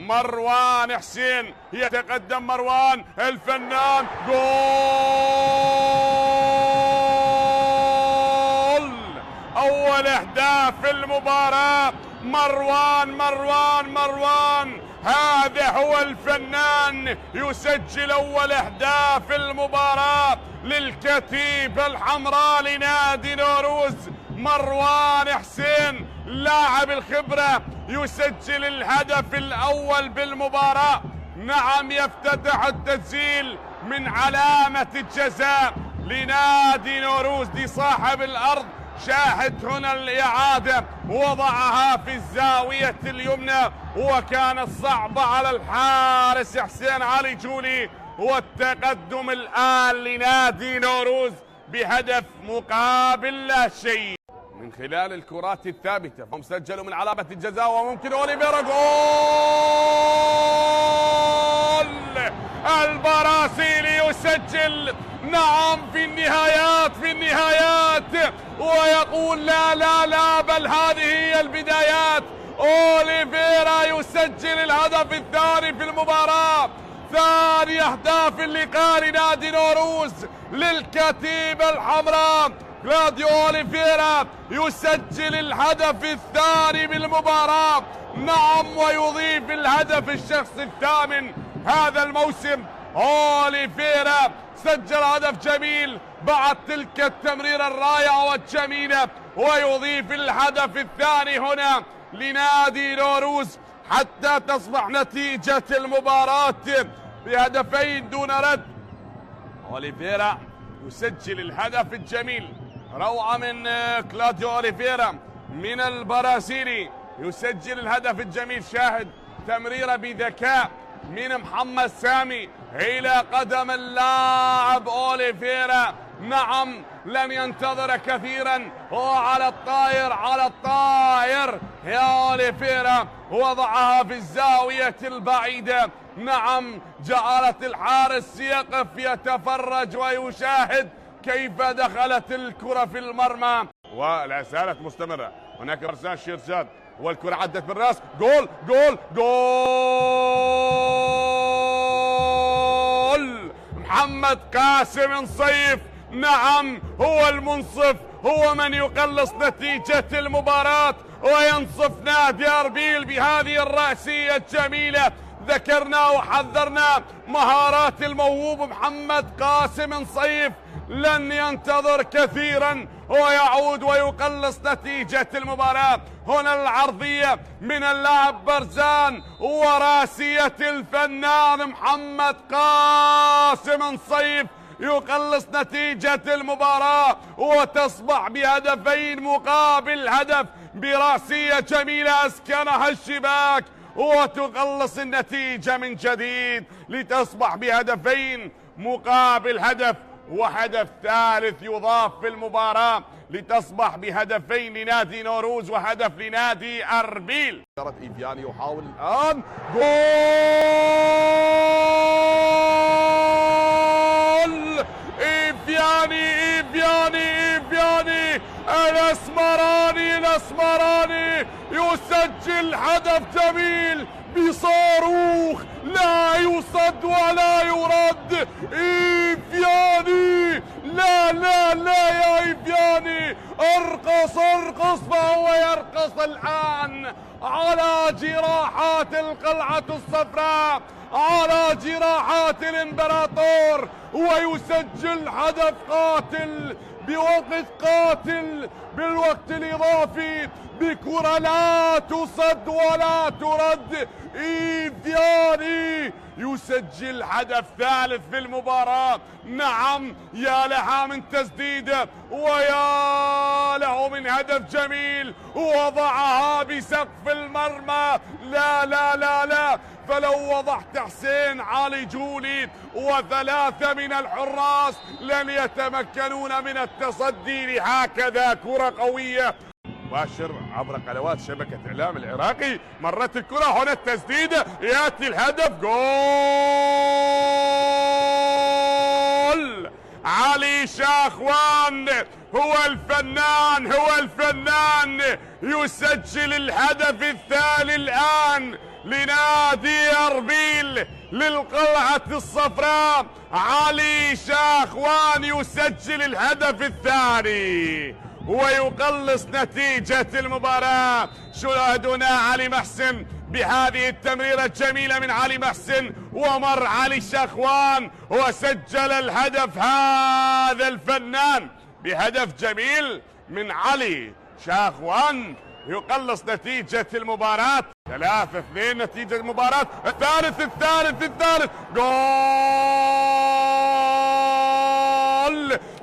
مروان حسين، يتقدم مروان الفنان، جول! أول أهداف المباراة، مروان، هذا هو الفنان يسجل أول أهداف المباراة للكتيبة الحمراء لنادي نوروز. مروان حسين لاعب الخبرة يسجل الهدف الأول بالمباراة. نعم، يفتتح التسجيل من علامة الجزاء لنادي نوروز لصاحب الأرض. شاهد هنا الإعادة، وضعها في الزاوية اليمنى وكانت صعبة على الحارس حسين علي جولي. والتقدم الآن لنادي نوروز بهدف مقابل لا شيء من خلال الكرات الثابتة. هم سجلوا من علامة الجزاء وممكن أوليفيرا، جول! البرازيلي يسجل، نعم، في النهايات ويقول لا بل هذه هي البدايات. أوليفيرا يسجل الهدف الثاني في المباراة، ثاني أهداف اللقاء لنادي نوروز للكتيبة الحمراء. كلاديو أوليفيرا يسجل الهدف الثاني بالمباراة، نعم، ويضيف الهدف الشخصي الثامن هذا الموسم. أوليفيرا سجل هدف جميل بعد تلك التمريرة الرائعة والجميلة، ويضيف الهدف الثاني هنا لنادي نوروز حتى تصبح نتيجة المباراة بهدفين دون رد. أوليفيرا يسجل الهدف الجميل، روعة من كلاديو أوليفيرا من البرازيلي، يسجل الهدف الجميل. شاهد تمريرة بذكاء من محمد سامي إلى قدم اللاعب أوليفيرا، نعم، لم ينتظر كثيرا، هو على الطاير يا أوليفيرا، وضعها في الزاوية البعيدة، نعم، جعلت الحارس يقف يتفرج ويشاهد كيف دخلت الكرة في المرمى. ولا زالت مستمرة، هناك برسان شيرزاد والكرة عدت بالراس، جول! محمد قاسم نصيف، نعم، هو المنصف، هو من يقلص نتيجة المباراة وينصف نادي أربيل بهذه الرأسية الجميلة. ذكرنا وحذرنا مهارات الموهوب محمد قاسم نصيف، لن ينتظر كثيرا ويعود ويقلص نتيجة المباراة. هنا العرضية من اللاعب برزان وراسية الفنان محمد قاسم نصيف يقلص نتيجة المباراة وتصبح بهدفين مقابل هدف براسية جميلة أسكنها الشباك وتقلص النتيجة من جديد لتصبح بهدفين مقابل هدف، وهدف ثالث يضاف في المباراة لتصبح بهدفين لنادي نوروز وهدف لنادي أربيل. إيفياني يحاول الآن، جول! إيفياني الأسمراني يسجل هدف جميل بصاروخ لا يصد ولا يرد. إيفياني، لا يا إيفياني، ارقص، فهو يرقص الآن على جراحات القلعة الصفراء، على جراحات الإمبراطور، ويسجل هدف قاتل بوقت قاتل بالوقت الإضافي بكرة لا تصد ولا ترد. إيفياني يسجل هدف ثالث في المباراة، نعم، يا لها من تسديدة ويا له من هدف جميل، وضعها بسقف المرمى. لا فلو وضعت حسين علي جولي وثلاثة من الحراس لن يتمكنون من التصدي لهكذا كرة قوية. مباشر عبر قنوات شبكة إعلام العراقي، مرت الكرة، هنا التسديدة، يأتي الهدف، جول! علي شاخوان هو الفنان يسجل الهدف الثاني الآن لنادي أربيل للقلعة الصفراء. علي شاخوان يسجل الهدف الثاني ويقلص نتيجة المباراة. شاهدنا علي محسن بهذه التمريرة الجميلة من علي محسن، ومر علي شاخوان وسجل الهدف. هذا الفنان بهدف جميل من علي شاخوان يقلص نتيجة المباراة. 3-2 نتيجة المباراة. الثالث جول،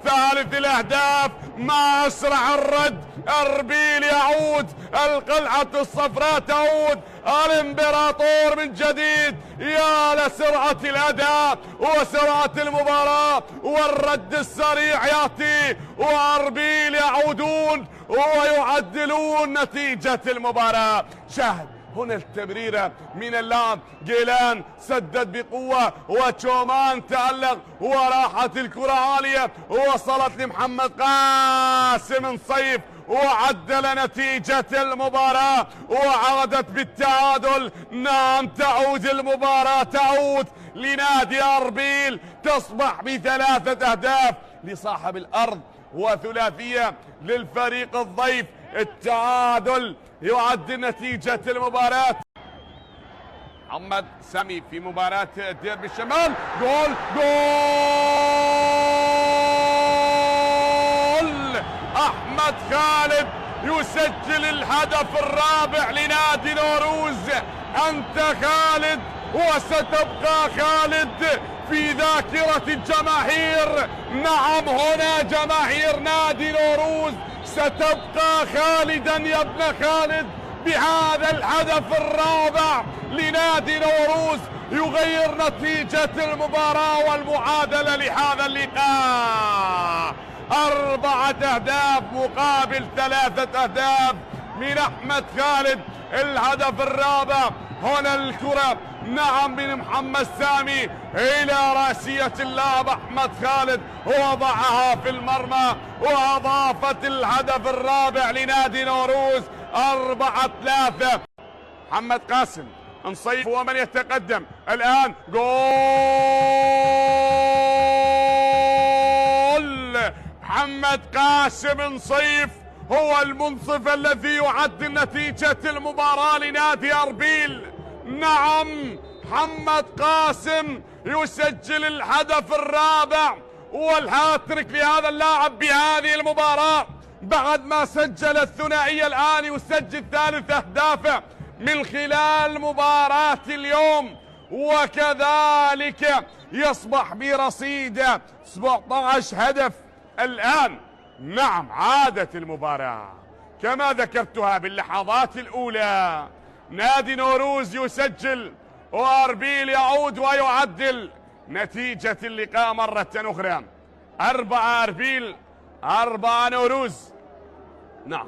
ثالث الأهداف. ما أسرع الرد. أربيل يعود، القلعة الصفراء تعود، الإمبراطور من جديد. يا لسرعة الأداء وسرعة المباراة والرد السريع يأتي، وأربيل يعودون ويعدلون نتيجة المباراة. شاهد هنا التمريرة من اللاعب جيلان، سدد بقوة وتشومان تألق وراحت الكرة عالية ووصلت لمحمد قاسم صيف وعدل نتيجة المباراة وعادت بالتعادل. نعم تعود المباراة، تعود لنادي أربيل، تصبح ب3 أهداف لصاحب الأرض وثلاثية للفريق الضيف. التعادل يعدل نتيجة المباراة. محمد سامي في مباراة ديربي الشمال. جول أحمد خالد يسجل الهدف الرابع لنادي نوروز. أنت خالد وستبقى خالد في ذاكرة الجماهير. نعم هنا جماهير نادي نوروز ستبقى خالدا يا ابن خالد بهذا الهدف الرابع لنادي نوروز، يغير نتيجة المباراة والمعادلة لهذا اللقاء. 4 أهداف مقابل 3 أهداف من أحمد خالد. الهدف الرابع هنا الكرة نعم من محمد سامي إلى راسية اللاعب أحمد خالد ووضعها في المرمى وأضافت الهدف الرابع لنادي نوروز. 4-3. محمد قاسم نصيف هو من يتقدم الآن. جول محمد قاسم نصيف هو المنصف الذي يعدل نتيجة المباراة لنادي أربيل. نعم محمد قاسم يسجل الهدف الرابع والهاتريك لهذا اللاعب بهذه المباراة بعد ما سجل الثنائية. الآن يسجل 3 أهدافه من خلال مباراة اليوم، وكذلك يصبح برصيد 17 هدف الآن. نعم عادت المباراة كما ذكرتها باللحظات الأولى. نادي نوروز يسجل وأربيل يعود ويعدل نتيجة اللقاء مرة أخرى. 4 أربيل 4 نوروز. نعم